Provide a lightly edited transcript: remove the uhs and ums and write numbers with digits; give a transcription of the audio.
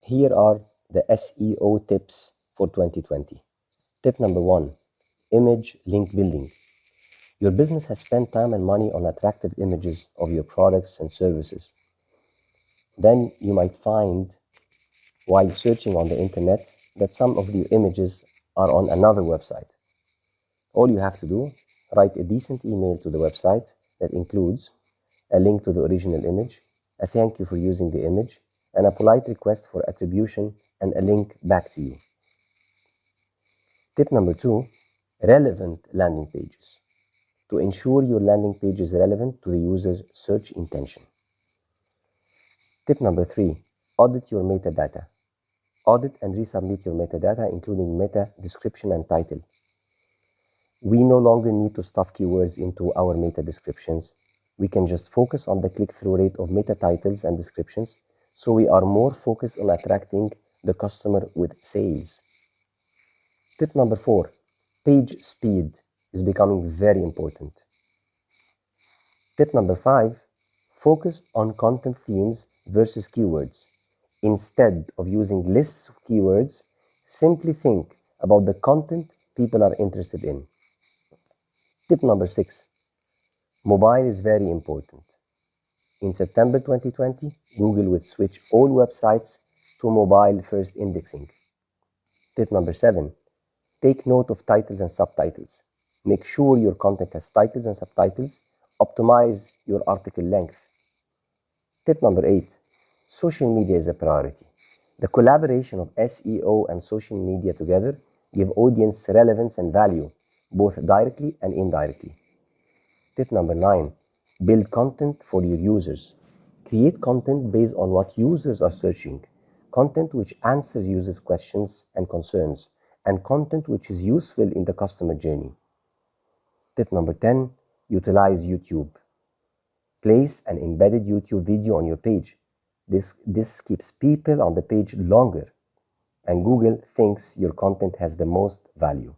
Here are the SEO tips for 2020. Tip number 1, image link building. Your business has spent time and money on attractive images of your products and services. Then you might find, while searching on the internet, that some of the images are on another website. All you have to do, write a decent email to the website that includes a link to the original image, a thank you for using the image, and a polite request for attribution and a link back to you. Tip number 2, relevant landing pages. To ensure your landing page is relevant to the user's search intention. Tip number 3, audit your metadata. Audit and resubmit your metadata, including meta, description, and title. We no longer need to stuff keywords into our meta descriptions. We can just focus on the click-through rate of meta titles and descriptions, so we are more focused on attracting the customer with sales. Tip number 4, page speed is becoming very important. Tip number 5, focus on content themes versus keywords. Instead of using lists of keywords, simply think about the content people are interested in. Tip number 6, mobile is very important. In September 2020, Google will switch all websites to mobile-first indexing. Tip number 7, take note of titles and subtitles. Make sure your content has titles and subtitles. Optimize your article length. Tip number 8, social media is a priority. The collaboration of SEO and social media together give audience relevance and value, both directly and indirectly. Tip number 9, build content for your users. Create content based on what users are searching, content which answers users' questions and concerns, and content which is useful in the customer journey. Tip number 10, utilize YouTube. Place an embedded YouTube video on your page. This keeps people on the page longer, and Google thinks your content has the most value.